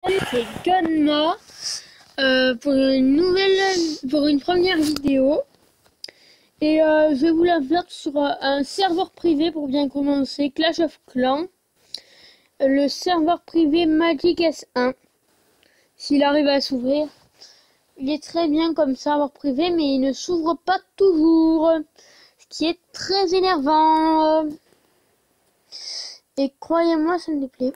C'est Gunma pour une première vidéo et je vais vous la faire sur un serveur privé pour bien commencer. Clash of Clans, le serveur privé Magic S1. S'il arrive à s'ouvrir, il est très bien comme serveur privé, mais il ne s'ouvre pas toujours, ce qui est très énervant. Et croyez-moi, ça me déplaît.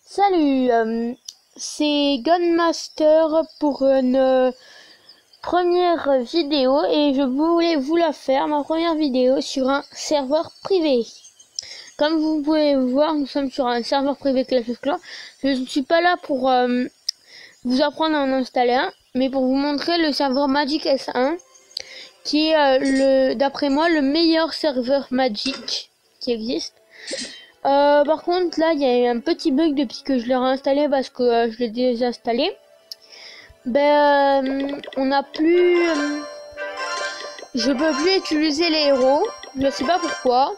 Salut, c'est Gunmaster pour une première vidéo et je voulais vous la faire, ma première vidéo sur un serveur privé. Comme vous pouvez voir, nous sommes sur un serveur privé Clash of Clans. Je ne suis pas là pour vous apprendre à en installer un, mais pour vous montrer le serveur Magic S1 qui est d'après moi le meilleur serveur Magic qui existe. Par contre là il y a eu un petit bug depuis que je l'ai réinstallé parce que je l'ai désinstallé. On n'a plus je peux plus utiliser les héros, je sais pas pourquoi.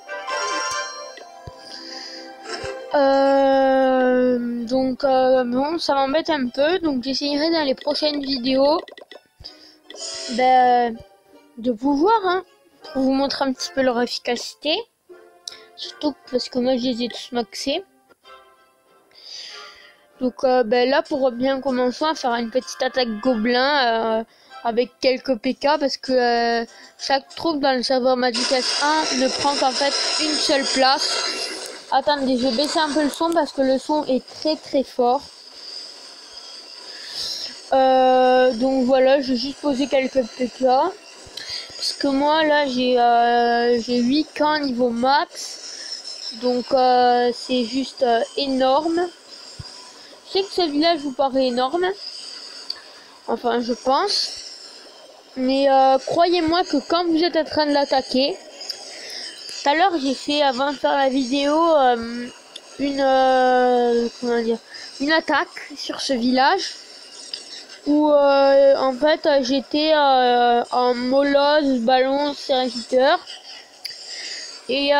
Bon, ça m'embête un peu, donc j'essayerai dans les prochaines vidéos de pouvoir pour vous montrer un petit peu leur efficacité. Surtout parce que moi je les ai tous maxés. Donc là pour bien commencer à faire une petite attaque gobelin avec quelques PK parce que chaque troupe dans le serveur Magic S1 ne prend qu'en fait une seule place. Attendez, je vais baisser un peu le son parce que le son est très fort. Donc voilà, je vais juste poser quelques PK. Parce que moi là j'ai 8 camps niveau max. Donc c'est juste énorme. Je sais que ce village vous paraît énorme. Enfin je pense. Mais croyez-moi que quand vous êtes en train de l'attaquer. Tout à l'heure j'ai fait avant de faire la vidéo une attaque sur ce village. Où en fait j'étais en molosse, ballon, serviteur. Et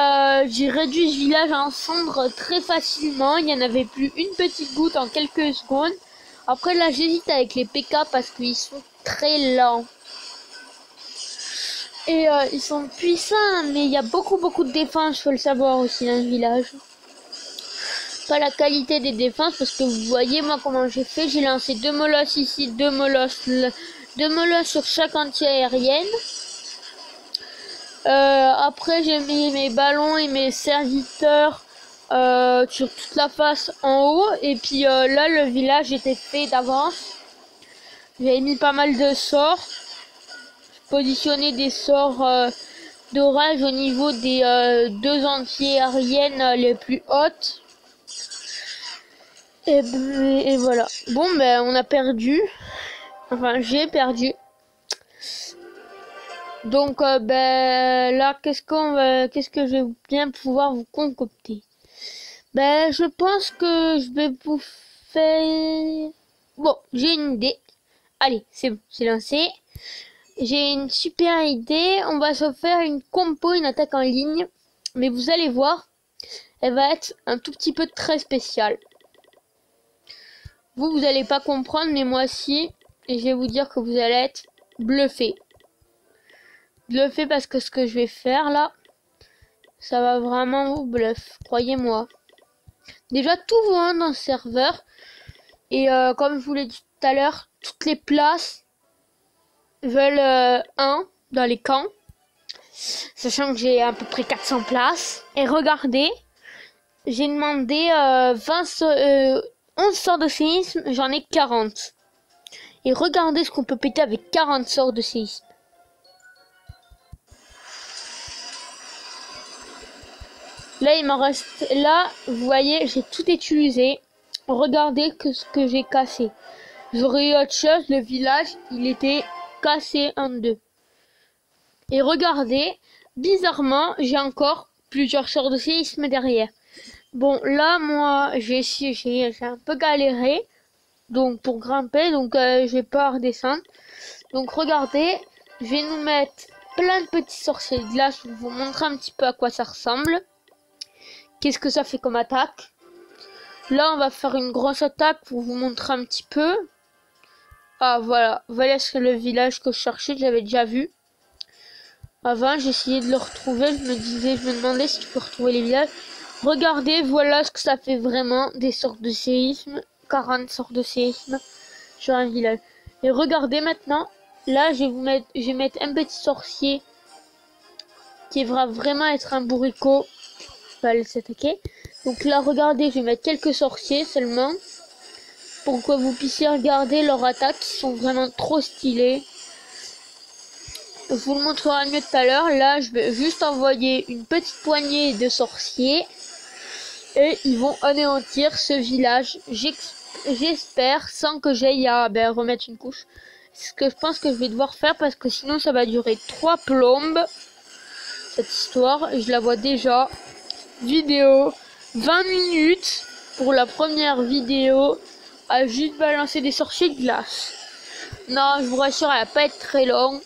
j'ai réduit ce village en cendres très facilement. Il n'y en avait plus une petite goutte en quelques secondes. Après là j'hésite avec les PK parce qu'ils sont très lents. Et ils sont puissants, mais il y a beaucoup de défense, faut le savoir aussi dans ce village. Pas la qualité des défenses parce que vous voyez moi comment j'ai fait. J'ai lancé 2 molosses ici, 2 molosses sur chaque entier aérienne. Après j'ai mis mes ballons et mes serviteurs sur toute la face en haut. Et puis là le village était fait d'avance. J'avais mis pas mal de sorts. Positionné des sorts d'orage au niveau des 2 entiers aériennes les plus hautes. Et voilà. Bon on a perdu. Enfin j'ai perdu. Donc là qu'est-ce que je vais bien pouvoir vous concocter. Je pense que je vais vous faire. Bon, j'ai une idée. Allez, c'est bon, c'est lancé. J'ai une super idée. On va se faire une compo, une attaque en ligne. Mais vous allez voir, elle va être un tout petit peu très spéciale. Vous allez pas comprendre, mais moi si. Et je vais vous dire que vous allez être bluffé. Bluffé parce que ce que je vais faire là, ça va vraiment vous bluffer. Croyez-moi. Déjà, tout va dans le serveur. Et comme je vous l'ai dit tout à l'heure, toutes les places veulent 1 dans les camps. Sachant que j'ai à peu près 400 places. Et regardez, j'ai demandé 11 sorts de séisme, j'en ai 40. Et regardez ce qu'on peut péter avec 40 sorts de séisme. Là, il m'en reste... Là, vous voyez, j'ai tout utilisé. Regardez ce que j'ai cassé. J'aurais eu autre chose, le village, il était cassé en 2. Et regardez, bizarrement, j'ai encore plusieurs sorts de séisme derrière. Bon, là, moi, j'ai un peu galéré. Donc, pour grimper, donc je vais pas redescendre. Donc, regardez, je vais nous mettre plein de petits sorciers de glace pour vous montrer un petit peu à quoi ça ressemble. Qu'est-ce que ça fait comme attaque? Là, on va faire une grosse attaque pour vous montrer un petit peu. Ah, voilà. Voilà, c'est le village que je cherchais, que j'avais déjà vu. Avant, j'essayais de le retrouver. Je me demandais si tu peux retrouver les villages. Regardez, voilà ce que ça fait vraiment. Des sortes de séismes. 40 sortes de séismes sur un village. Et regardez maintenant. Là, je vais mettre un petit sorcier qui va vraiment être un bourricot. Va aller s'attaquer. Donc là, regardez, je vais mettre quelques sorciers seulement. Pour que vous puissiez regarder leurs attaques qui sont vraiment trop stylées. Je vous le montrerai mieux tout à l'heure. Là, je vais juste envoyer une petite poignée de sorciers. Et ils vont anéantir ce village. J'espère, sans que j'aille à remettre une couche. C'est ce que je pense que je vais devoir faire parce que sinon ça va durer 3 plombes. Cette histoire, je la vois déjà. Vidéo, 20 minutes pour la première vidéo à juste balancer des sorciers de glace. Non, je vous rassure, elle va pas être très longue.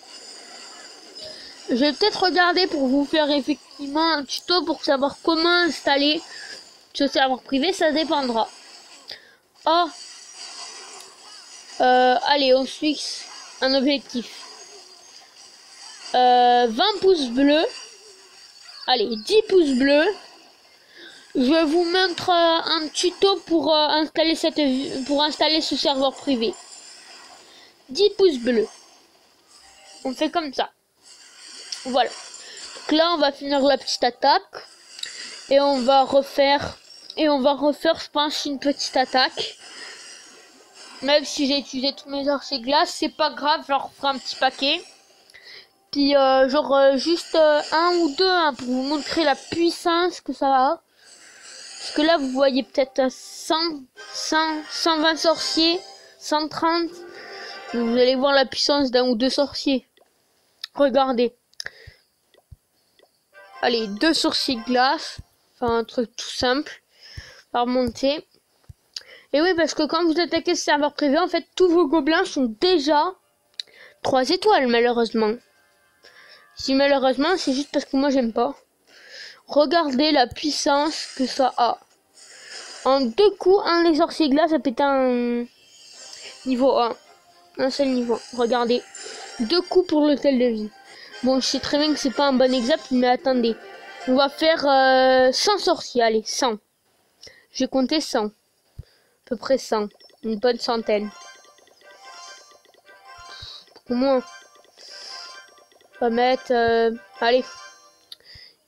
Je vais peut-être regarder pour vous faire effectivement un tuto pour savoir comment installer ce serveur privé, ça dépendra. Oh, allez, on fixe un objectif. 20 pouces bleus. Allez, 10 pouces bleus. Je vous montre un tuto pour installer ce serveur privé. 10 pouces bleus. On fait comme ça. Voilà. Donc là, on va finir la petite attaque. Et on va refaire, je pense, une petite attaque. Même si j'ai utilisé tous mes sorciers glace, c'est pas grave, je leur ferai un petit paquet. Puis juste un ou deux hein, pour vous montrer la puissance que ça a. Parce que là, vous voyez peut-être 120 sorciers, 130. Vous allez voir la puissance d'un ou deux sorciers. Regardez. Allez, 2 sorciers glace. Enfin, un truc tout simple. À remonter. Et oui, parce que quand vous attaquez ce serveur privé, en fait, tous vos gobelins sont déjà 3 étoiles, malheureusement. Si malheureusement, c'est juste parce que moi, j'aime pas. Regardez la puissance que ça a. En 2 coups, les sorciers glace a pété un niveau 1. Un seul niveau. Regardez. 2 coups pour l'hôtel de ville. Bon, je sais très bien que c'est pas un bon exemple, mais attendez. On va faire 100 sorciers. Allez, 100. J'ai compté 100. À peu près 100. Une bonne centaine. Au moins. On va mettre... allez.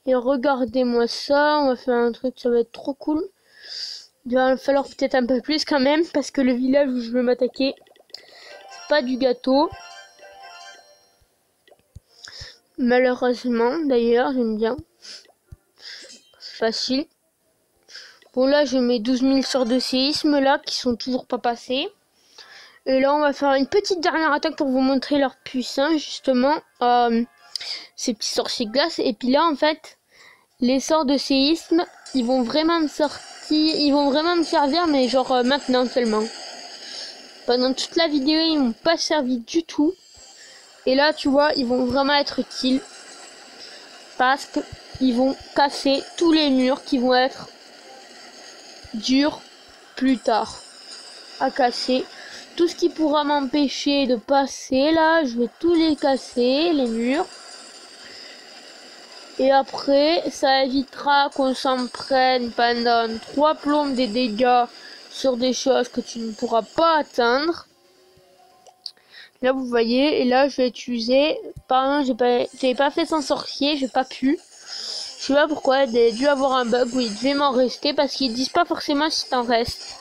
Et regardez-moi ça. On va faire un truc, ça va être trop cool. Il va falloir peut-être un peu plus quand même. Parce que le village où je veux m'attaquer, c'est pas du gâteau. Malheureusement, d'ailleurs, j'aime bien. C'est facile. Bon, là, je mets 12 000 sorts de séisme, là, qui sont toujours pas passés. Et là, on va faire une petite dernière attaque pour vous montrer leur puissance, justement. Ces petits sorciers de glace. Et puis là, en fait, les sorts de séisme, ils vont vraiment me servir, mais genre maintenant seulement. Pendant toute la vidéo, ils m'ont pas servi du tout. Et là, tu vois, ils vont vraiment être utiles. Parce qu'ils vont casser tous les murs qui vont être durs plus tard à casser. Tout ce qui pourra m'empêcher de passer, là, je vais tous les casser, les murs. Et après, ça évitera qu'on s'en prenne pendant 3 plombes des dégâts sur des choses que tu ne pourras pas atteindre. Là, vous voyez, et là, je vais utiliser... Pardon, j'avais pas fait sans sorcier, j'ai pas pu. Je sais pas pourquoi, il a dû avoir un bug où il devait m'en rester, parce qu'ils disent pas forcément si t'en restes.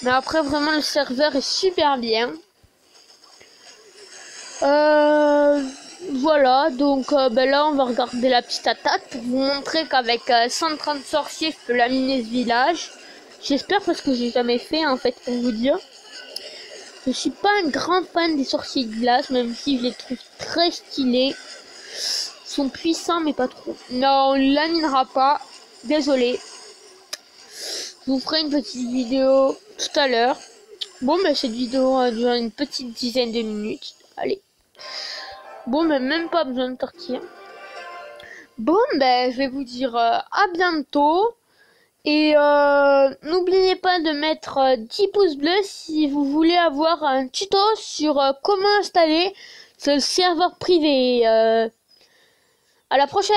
Mais après, vraiment, le serveur est super bien. Voilà, donc là, on va regarder la petite attaque pour vous montrer qu'avec 130 sorciers, je peux laminer ce village. J'espère parce que j'ai jamais fait, en fait, pour vous dire. Je suis pas un grand fan des sorciers de glace, même si je les trouve très stylés. Ils sont puissants, mais pas trop. Non, on ne laminera pas. Désolé. Je vous ferai une petite vidéo tout à l'heure. Bon, mais cette vidéo a duré une petite dizaine de minutes. Allez. Bon, mais même pas besoin de sortir. Bon, je vais vous dire à bientôt. Et n'oubliez pas de mettre 10 pouces bleus si vous voulez avoir un tuto sur comment installer ce serveur privé. À la prochaine!